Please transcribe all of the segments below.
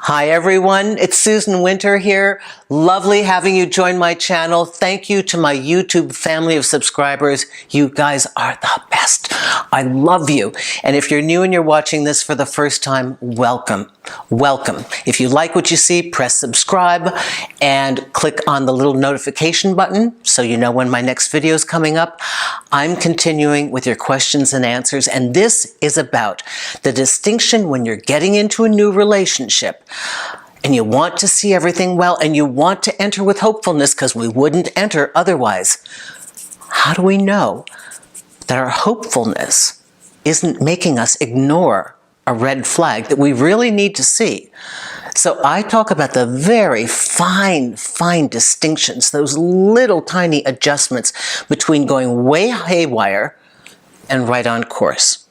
Hi everyone, it's Susan Winter here. Lovely having you join my channel. Thank you to my YouTube family of subscribers. You guys are the best. I love you. And if you're new and you're watching this for the first time, welcome. Welcome. If you like what you see, press subscribe and click on the little notification button so you know when my next video is coming up. I'm continuing with your questions and answers, and this is about the distinction when you're getting into a new relationship and you want to see everything well and you want to enter with hopefulness because we wouldn't enter otherwise. How do we know that our hopefulness isn't making us ignore a red flag that we really need to see? So I talk about the very fine distinctions, those little tiny adjustments between going way haywire and right on course.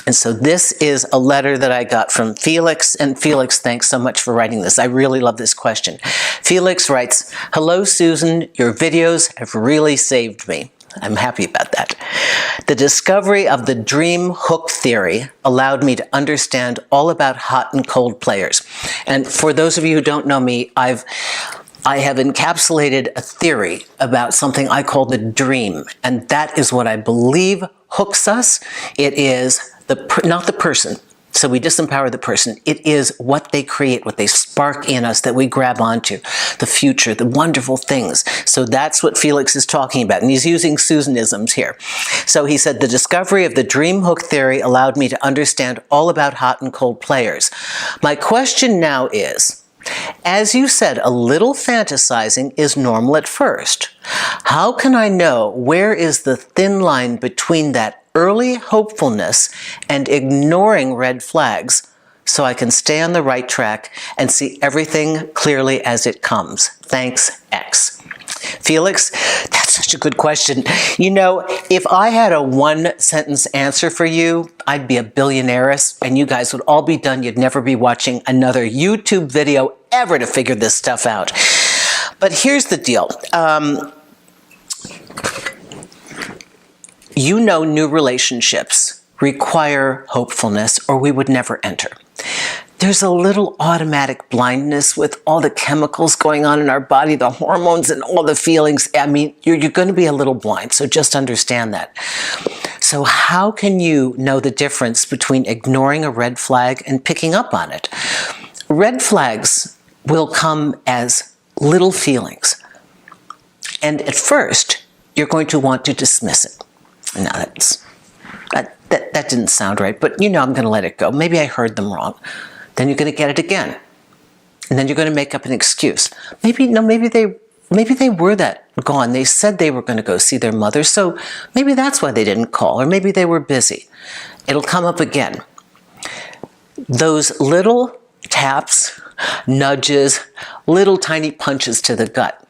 And so this is a letter that I got from Felix, and Felix, thanks so much for writing this. I really love this question. Felix writes, "Hello, Susan, your videos have really saved me." I'm happy about that. "The discovery of the dream hook theory allowed me to understand all about hot and cold players." And for those of you who don't know me, I have encapsulated a theory about something I call the dream, and that is what I believe hooks us. It is not the person. So we disempower the person. It is what they create, what they spark in us that we grab onto, the future, the wonderful things. So that's what Felix is talking about. And he's using Susanisms here. So he said, "The discovery of the dream hook theory allowed me to understand all about hot and cold players. My question now is, as you said, a little fantasizing is normal at first. How can I know where is the thin line between that early hopefulness and ignoring red flags so I can stay on the right track and see everything clearly as it comes? Thanks, X." Felix, that's such a good question. You know, if I had a one-sentence answer for you, I'd be a billionaire and you guys would all be done. You'd never be watching another YouTube video ever to figure this stuff out. But here's the deal. You know, new relationships require hopefulness or we would never enter. There's a little automatic blindness with all the chemicals going on in our body, the hormones and all the feelings. I mean, you're going to be a little blind, so just understand that. So how can you know the difference between ignoring a red flag and picking up on it? Red flags will come as little feelings. And at first, you're going to want to dismiss it. Now, that didn't sound right, but you know I'm going to let it go. Maybe I heard them wrong. Then you're going to get it again. And then you're going to make up an excuse. Maybe they were that gone. They said they were going to go see their mother, so maybe that's why they didn't call, or maybe they were busy. It'll come up again. Those little taps, nudges, little tiny punches to the gut,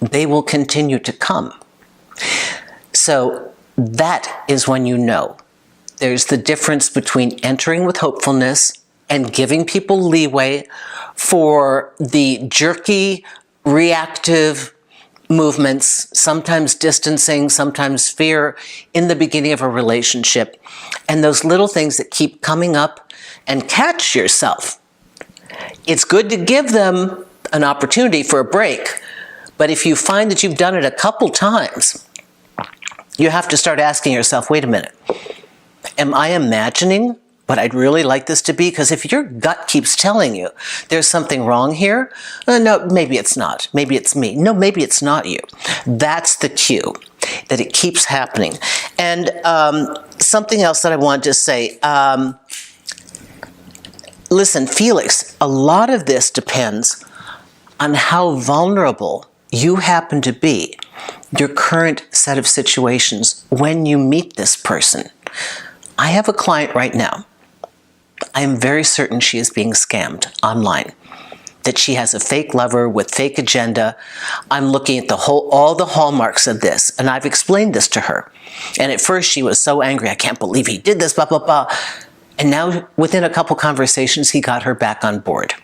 they will continue to come. So that is when you know. There's the difference between entering with hopefulness and giving people leeway for the jerky, reactive movements, sometimes distancing, sometimes fear in the beginning of a relationship, and those little things that keep coming up, and catch yourself. It's good to give them an opportunity for a break, but if you find that you've done it a couple times, you have to start asking yourself, wait a minute, am I imagining what I'd really like this to be? Because if your gut keeps telling you there's something wrong here, no, maybe it's not. Maybe it's me. No, maybe it's not you. That's the cue that it keeps happening. And something else that I wanted to say, listen, Felix, a lot of this depends on how vulnerable you happen to be, your current set of situations when you meet this person. I have a client right now. I am very certain she is being scammed online, that she has a fake lover with fake agenda. I'm looking at all the hallmarks of this, and I've explained this to her. And at first she was so angry, I can't believe he did this, blah, blah, blah. And now within a couple conversations, he got her back on board.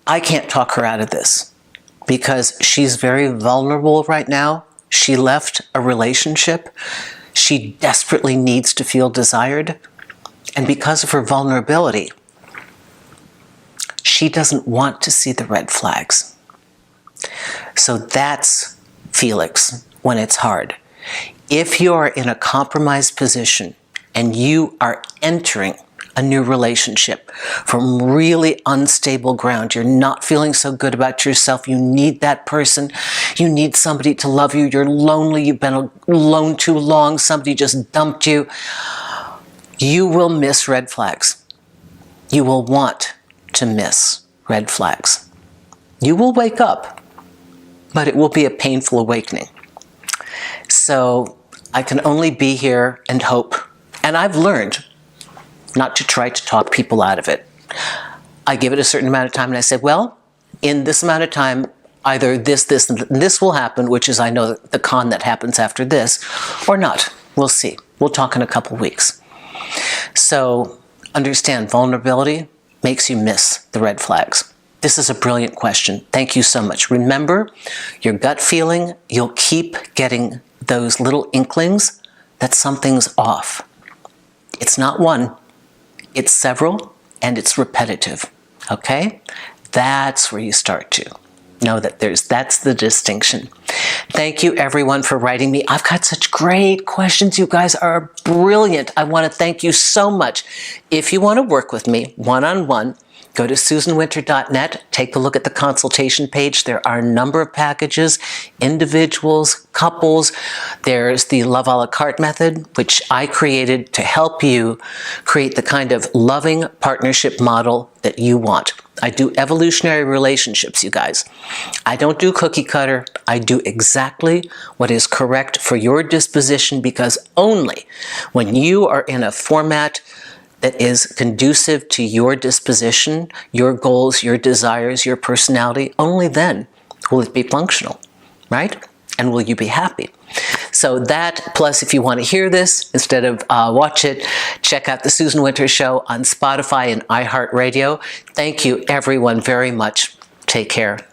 I can't talk her out of this because she's very vulnerable right now. She left a relationship. She desperately needs to feel desired. And because of her vulnerability, She doesn't want to see the red flags. So that's Felix when it's hard. If you're in a compromised position and you are entering a new relationship from really unstable ground, you're not feeling so good about yourself, you need that person, you need somebody to love you, you're lonely, you've been alone too long, somebody just dumped you, you will miss red flags. You will want to miss red flags. You will wake up, but it will be a painful awakening. So I can only be here and hope. And I've learned not to try to talk people out of it. I give it a certain amount of time and I say, well, in this amount of time, either this, and this will happen, which is I know the con that happens after this, or not. We'll see. We'll talk in a couple weeks. So understand, vulnerability makes you miss the red flags. This is a brilliant question. Thank you so much. Remember, your gut feeling, you'll keep getting those little inklings that something's off. It's not one, it's several, and it's repetitive, okay? That's where you start to know that that's the distinction. Thank you everyone for writing me. I've got such great questions. You guys are brilliant. I want to thank you so much. If you want to work with me one-on-one, go to susanwinter.net, take a look at the consultation page. There are a number of packages, individuals, couples. There's the Love a la carte method, which I created to help you create the kind of loving partnership model that you want. I do evolutionary relationships, you guys. I don't do cookie cutter. I do exactly what is correct for your disposition, because only when you are in a format that is conducive to your disposition, your goals, your desires, your personality, only then will it be functional, right? And will you be happy? So that, plus if you want to hear this instead of watch it, check out The Susan Winter Show on Spotify and iHeartRadio. Thank you everyone very much. Take care.